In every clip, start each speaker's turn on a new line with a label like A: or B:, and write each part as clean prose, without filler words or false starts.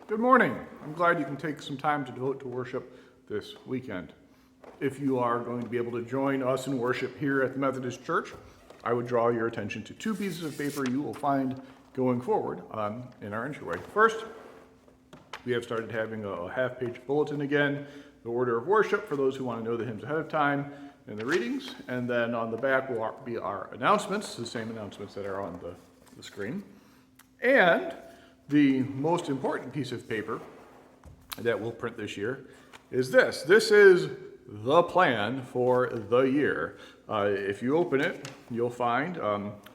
A: Good morning. I'm glad you can take some time to devote to worship this weekend. If you are going to be able to join us in worship here at the Methodist Church, I would draw your attention to two pieces of paper you will find going forward in our entryway. First, we have started having a half-page bulletin again, the order of worship for those who want to know the hymns ahead of time and the readings. And then on the back will be our announcements, the same announcements that are on the screen. And the most important piece of paper that we'll print this year is this. This is the plan for the year. If you open it, you'll find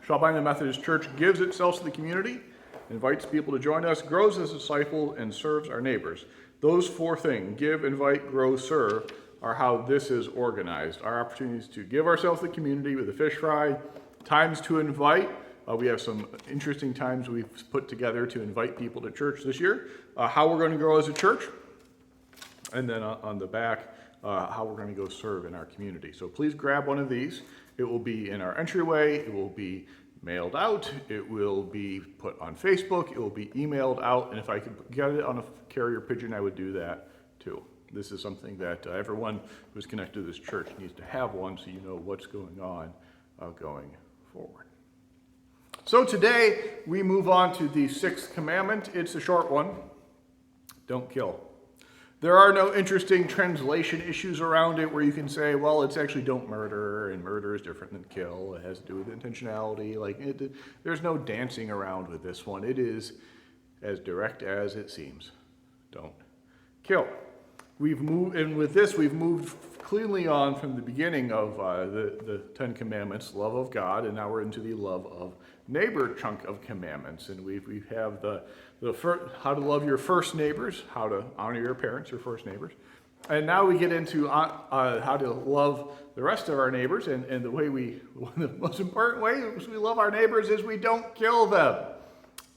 A: Shelby Methodist Church gives itself to the community, invites people to join us, grows as a disciple, and serves our neighbors. Those four things, give, invite, grow, serve, are how this is organized. Our opportunities to give ourselves to the community with a fish fry, times to invite. We have some interesting times we've put together to invite people to church this year, how we're going to grow as a church, and then on the back, how we're going to go serve in our community. So please grab one of these. It will be in our entryway. It will be mailed out. It will be put on Facebook. It will be emailed out. And if I could get it on a carrier pigeon, I would do that too. This is something that everyone who's connected to this church needs to have one so you know what's going on going forward. So today we move on to the sixth commandment. It's a short one. Don't kill. There are no interesting translation issues around it where you can say, well, it's actually don't murder, and murder is different than kill. It has to do with intentionality. There's no dancing around with this one. It is as direct as it seems. Don't kill. We've moved cleanly on from the beginning of the Ten Commandments, love of God, and now we're into the love of neighbor chunk of commandments. And we have the how to love your first neighbors, how to honor your parents, your first neighbors. And now we get into how to love the rest of our neighbors. And the most important way we love our neighbors is we don't kill them.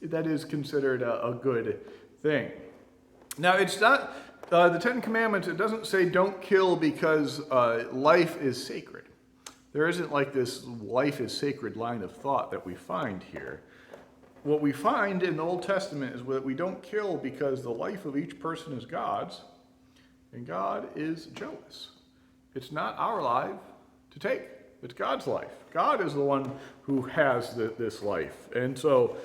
A: That is considered a good thing. Now, it's not... the Ten Commandments, it doesn't say don't kill because life is sacred. There isn't like this life is sacred line of thought that we find here. What we find in the Old Testament is that we don't kill because the life of each person is God's, and God is jealous. It's not our life to take. It's God's life. God is the one who has this life. And so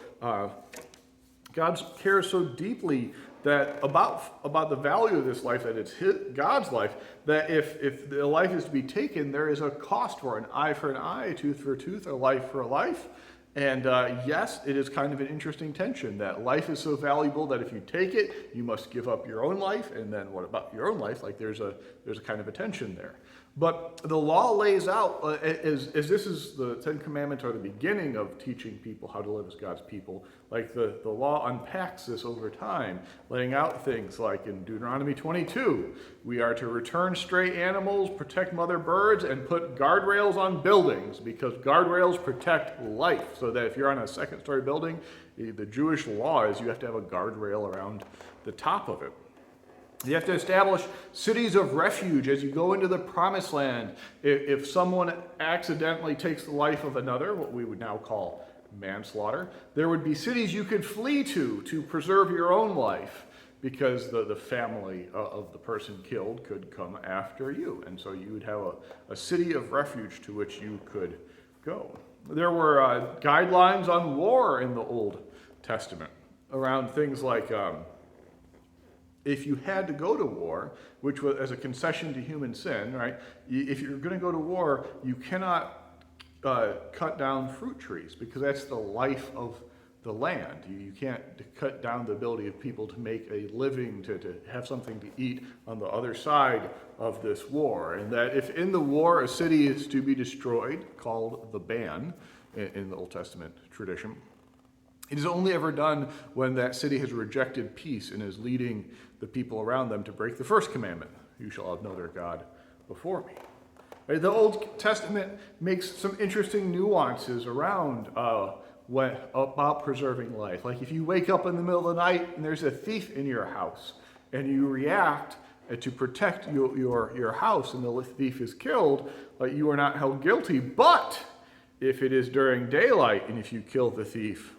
A: God cares so deeply that about the value of this life, that it's God's life, that if the life is to be taken, there is a cost for it. An eye for an eye, a tooth for a tooth, a life for a life. And yes, it is kind of an interesting tension that life is so valuable that if you take it, you must give up your own life. And then what about your own life? Like there's a kind of a tension there. But the law lays out, as this is the Ten Commandments are the beginning of teaching people how to live as God's people. Like the law unpacks this over time, laying out things like in Deuteronomy 22, we are to return stray animals, protect mother birds, and put guardrails on buildings because guardrails protect life. So that if you're on a second-story building, the Jewish law is you have to have a guardrail around the top of it. You have to establish cities of refuge as you go into the promised land. If someone accidentally takes the life of another, what we would now call manslaughter, there would be cities you could flee to preserve your own life because the family of the person killed could come after you. And so you would have a city of refuge to which you could go. There were guidelines on war in the Old Testament around things like if you had to go to war, which was as a concession to human sin, right? If you're going to go to war, you cannot cut down fruit trees because that's the life of the land. You can't cut down the ability of people to make a living, to have something to eat on the other side of this war. And that if in the war a city is to be destroyed, called the ban in the Old Testament tradition, it is only ever done when that city has rejected peace and is leading the people around them to break the first commandment. You shall have no other God before me. Right? The Old Testament makes some interesting nuances around about preserving life. Like if you wake up in the middle of the night and there's a thief in your house and you react to protect your house and the thief is killed, you are not held guilty. But if it is during daylight and if you kill the thief,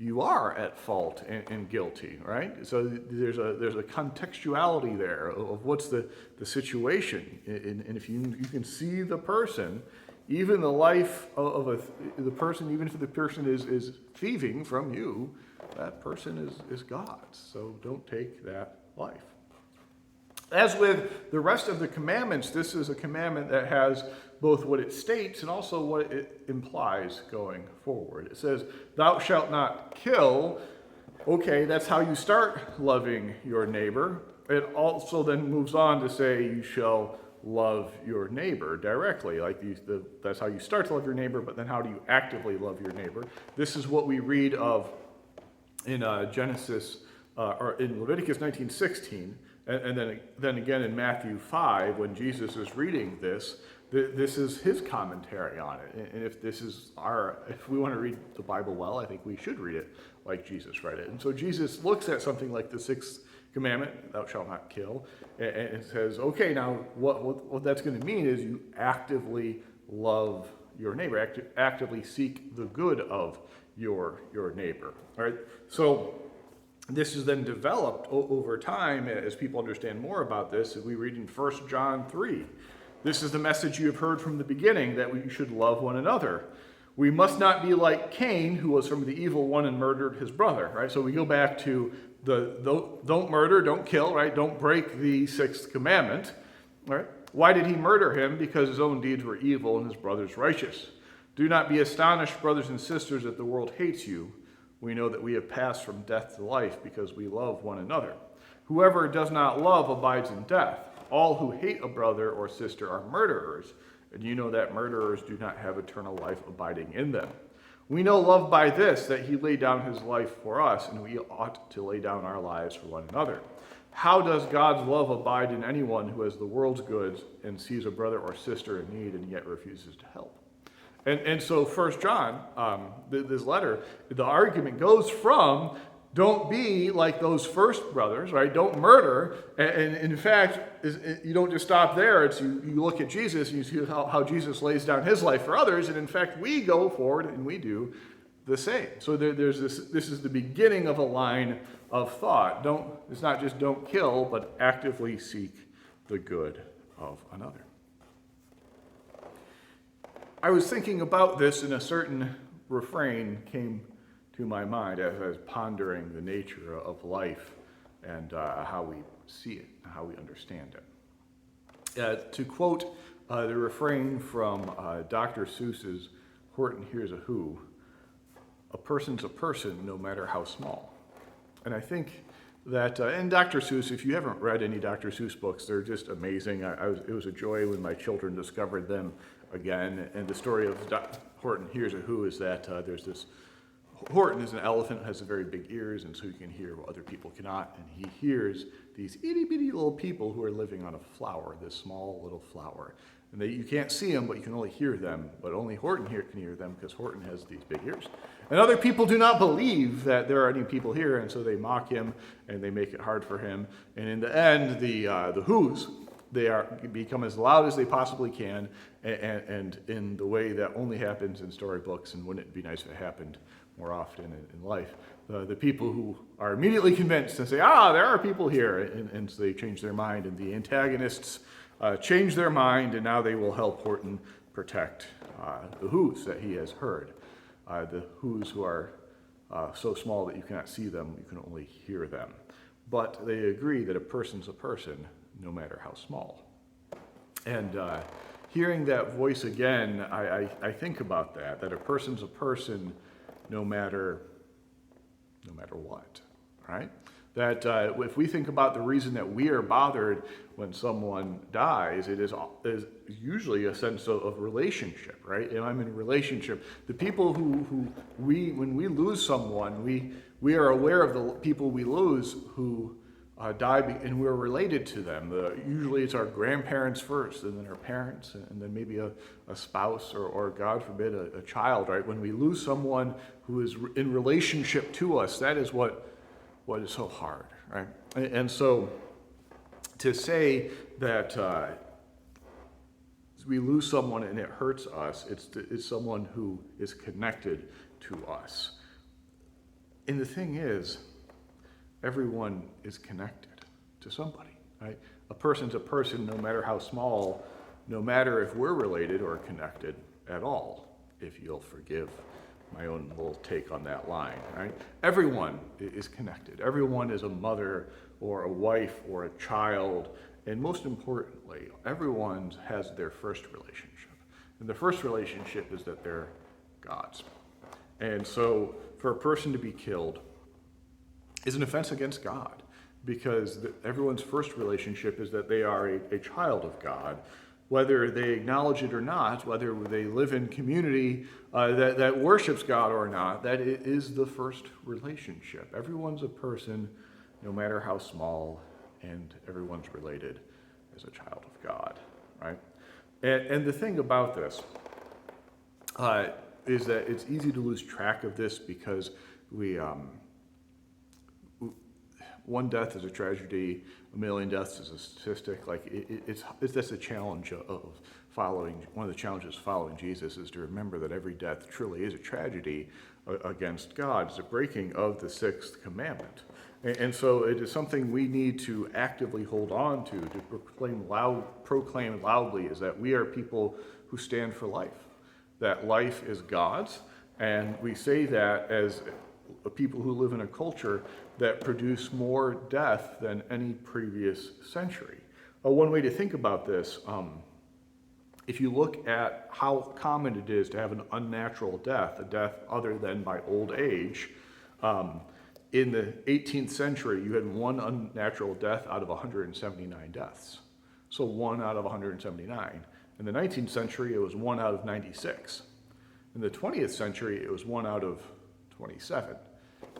A: you are at fault and guilty, right? So there's a contextuality there of what's the situation. And if you can see the person, even the life of the person, even if the person is thieving from you, that person is God's. So don't take that life. As with the rest of the commandments, this is a commandment that has both what it states and also what it implies going forward. It says, "Thou shalt not kill." Okay, that's how you start loving your neighbor. It also then moves on to say, "You shall love your neighbor directly." Like that's how you start to love your neighbor, but then how do you actively love your neighbor? This is what we read of in Genesis, or in Leviticus 19:16. And then again in Matthew 5, when Jesus is reading this is his commentary on it. And if we want to read the Bible well, I think we should read it like Jesus read it. And so Jesus looks at something like the sixth commandment, "Thou shalt not kill," and says, okay, now what that's going to mean is you actively love your neighbor, actively seek the good of your neighbor. All right, so this is then developed over time as people understand more about this. We read in 1 John 3. "This is the message you have heard from the beginning, that we should love one another. We must not be like Cain, who was from the evil one and murdered his brother." Right? So we go back to don't murder, don't kill, right? Don't break the sixth commandment. Right? Why did he murder him? Because his own deeds were evil and his brother's righteous. "Do not be astonished, brothers and sisters, that the world hates you. We know that we have passed from death to life because we love one another. Whoever does not love abides in death. All who hate a brother or sister are murderers, and you know that murderers do not have eternal life abiding in them. We know love by this, that he laid down his life for us, and we ought to lay down our lives for one another. How does God's love abide in anyone who has the world's goods and sees a brother or sister in need and yet refuses to help?" And so 1 John, this letter, the argument goes from don't be like those first brothers, right? Don't murder. And in fact, you don't just stop there. It's you look at Jesus and you see how Jesus lays down his life for others. And in fact, we go forward and we do the same. So there's this is the beginning of a line of thought. It's not just don't kill, but actively seek the good of another. I was thinking about this, and a certain refrain came to my mind as I was pondering the nature of life and how we see it, how we understand it. To quote the refrain from Dr. Seuss's Horton Hears a Who, "A person's a person, no matter how small." And I think that, and Dr. Seuss, if you haven't read any Dr. Seuss books, they're just amazing. It was a joy when my children discovered them again. And the story of Horton Hears a Who is that there's this, Horton is an elephant, has very big ears, and so he can hear what other people cannot. And he hears these itty bitty little people who are living on a flower, this small little flower. And you can't see them, but you can only hear them. But only Horton here can hear them because Horton has these big ears. And other people do not believe that there are any people here, and so they mock him and they make it hard for him. And in the end, the Who's, become as loud as they possibly can, and in the way that only happens in storybooks, and wouldn't it be nice if it happened more often in life. The people who are immediately convinced and say, there are people here, and so they change their mind, and the antagonists change their mind, and now they will help Horton protect the Who's that he has heard. The Who's who are so small that you cannot see them, you can only hear them. But they agree that a person's a person, no matter how small. And hearing that voice again, I think about that a person's a person no matter what, right? That if we think about the reason that we are bothered when someone dies, it is usually a sense of relationship, right? And I'm in a relationship. The people when we lose someone, we are aware of the people we lose who die, and we're related to them. Usually it's our grandparents first, and then our parents, and then maybe a spouse, or God forbid, a child, right? When we lose someone who is in relationship to us, that is what is so hard, right? And so to say that we lose someone and it hurts us, it's someone who is connected to us. And the thing is, everyone is connected to somebody, right? A person's a person no matter how small, no matter if we're related or connected at all, if you'll forgive my own little take on that line, right? Everyone is connected. Everyone is a mother or a wife or a child. And most importantly, everyone has their first relationship. And the first relationship is that they're God's. And so for a person to be killed is an offense against God, because everyone's first relationship is that they are a child of God, whether they acknowledge it or not, whether they live in community that worships God or not. That is the first relationship. Everyone's a person, no matter how small, and everyone's related as a child of God, right? And the thing about this is that it's easy to lose track of this, because one death is a tragedy, a million deaths is a statistic. Like that's a challenge of following. One of the challenges of following Jesus is to remember that every death truly is a tragedy against God. It's a breaking of the sixth commandment. And so it is something we need to actively hold on to proclaim loudly, is that we are people who stand for life, that life is God's. And we say that as people who live in a culture that produce more death than any previous century. One way to think about this, if you look at how common it is to have an unnatural death, a death other than by old age, in the 18th century, you had one unnatural death out of 179 deaths. So 1 out of 179. In the 19th century, it was 1 out of 96. In the 20th century, it was 1 out of 27.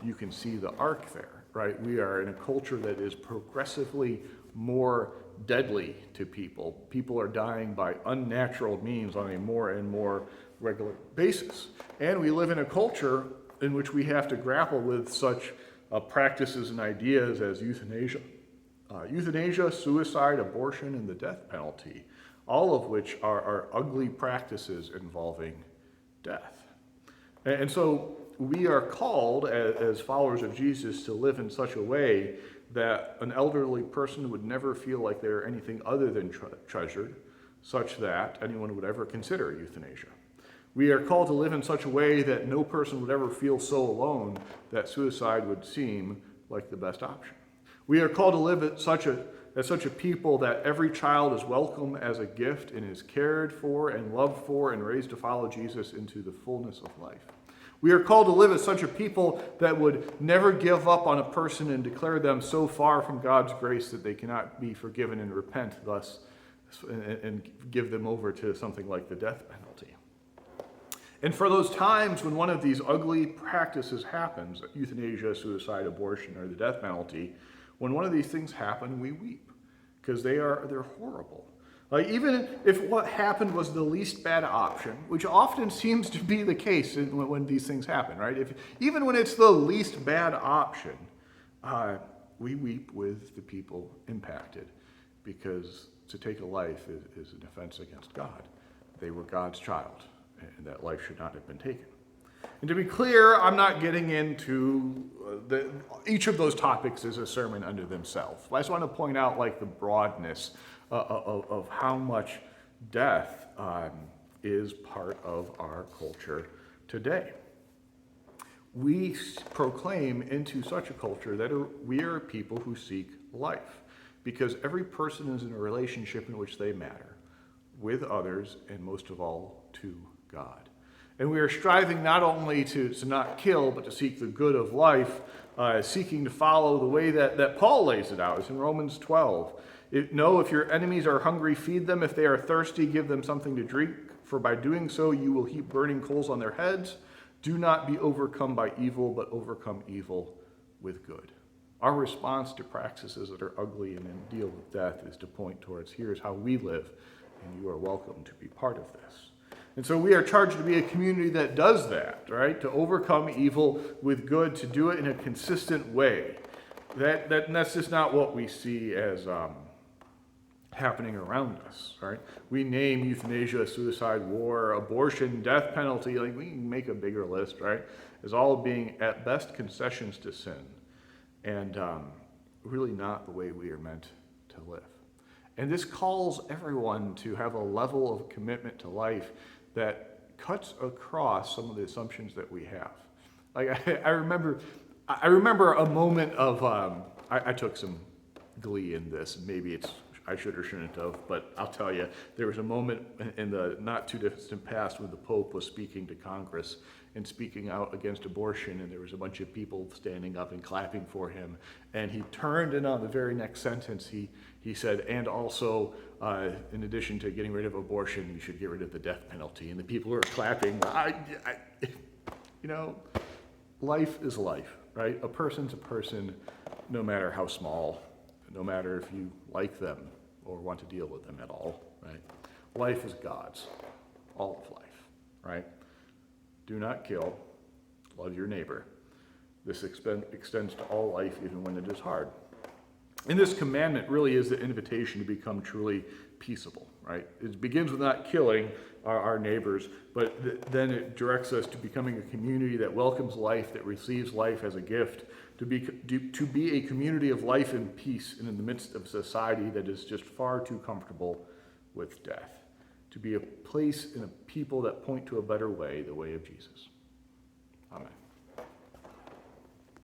A: You can see the arc there, right? We are in a culture that is progressively more deadly to people. People are dying by unnatural means on a more and more regular basis. And we live in a culture in which we have to grapple with such practices and ideas as euthanasia. Euthanasia, suicide, abortion, and the death penalty, all of which are ugly practices involving death. And so we are called as followers of Jesus to live in such a way that an elderly person would never feel like they're anything other than treasured, such that anyone would ever consider euthanasia. We are called to live in such a way that no person would ever feel so alone that suicide would seem like the best option. We are called to live as such a people that every child is welcome as a gift and is cared for and loved for and raised to follow Jesus into the fullness of life. We are called to live as such a people that would never give up on a person and declare them so far from God's grace that they cannot be forgiven and repent, thus, and give them over to something like the death penalty. And for those times when one of these ugly practices happens, euthanasia, suicide, abortion, or the death penalty, when one of these things happen, we weep, because they're horrible. Like, even if what happened was the least bad option, which often seems to be the case when these things happen, right? Even when it's the least bad option, we weep with the people impacted, because to take a life is an offense against God. They were God's child, and that life should not have been taken. And to be clear, I'm not getting into each of those topics is a sermon unto themselves. I just want to point out the broadness of how much death is part of our culture today. We proclaim into such a culture that we are people who seek life, because every person is in a relationship in which they matter with others, and most of all to God. And we are striving not only to not kill, but to seek the good of life, seeking to follow the way that Paul lays it out. It's in Romans 12. If your enemies are hungry, feed them. If they are thirsty, give them something to drink. For by doing so, you will heap burning coals on their heads. Do not be overcome by evil, but overcome evil with good. Our response to practices that are ugly and then deal with death is to point towards, here's how we live, and you are welcome to be part of this. And so we are charged to be a community that does that, right? To overcome evil with good, to do it in a consistent way. That's just not what we see as happening around us, right? We name euthanasia, suicide, war, abortion, death penalty, like we can make a bigger list, right? As all being at best concessions to sin, and really not the way we are meant to live. And this calls everyone to have a level of commitment to life that cuts across some of the assumptions that we have. Like I remember a moment of I took some glee in this. Maybe I should or shouldn't have, but I'll tell you, there was a moment in the not too distant past when the Pope was speaking to Congress and speaking out against abortion, and there was a bunch of people standing up and clapping for him. And he turned, and on the very next sentence, he said, and also, in addition to getting rid of abortion, you should get rid of the death penalty. And the people were clapping. Life is life, right? A person's a person, no matter how small, no matter if you like them or want to deal with them at all, right? Life is God's, all of life, right? Do not kill, love your neighbor. This extends to all life, even when it is hard. And this commandment really is the invitation to become truly peaceable, right? It begins with not killing our neighbors, but then it directs us to becoming a community that welcomes life, that receives life as a gift, to be a community of life and peace in the midst of society that is just far too comfortable with death. To be a place and a people that point to a better way, the way of Jesus. Amen.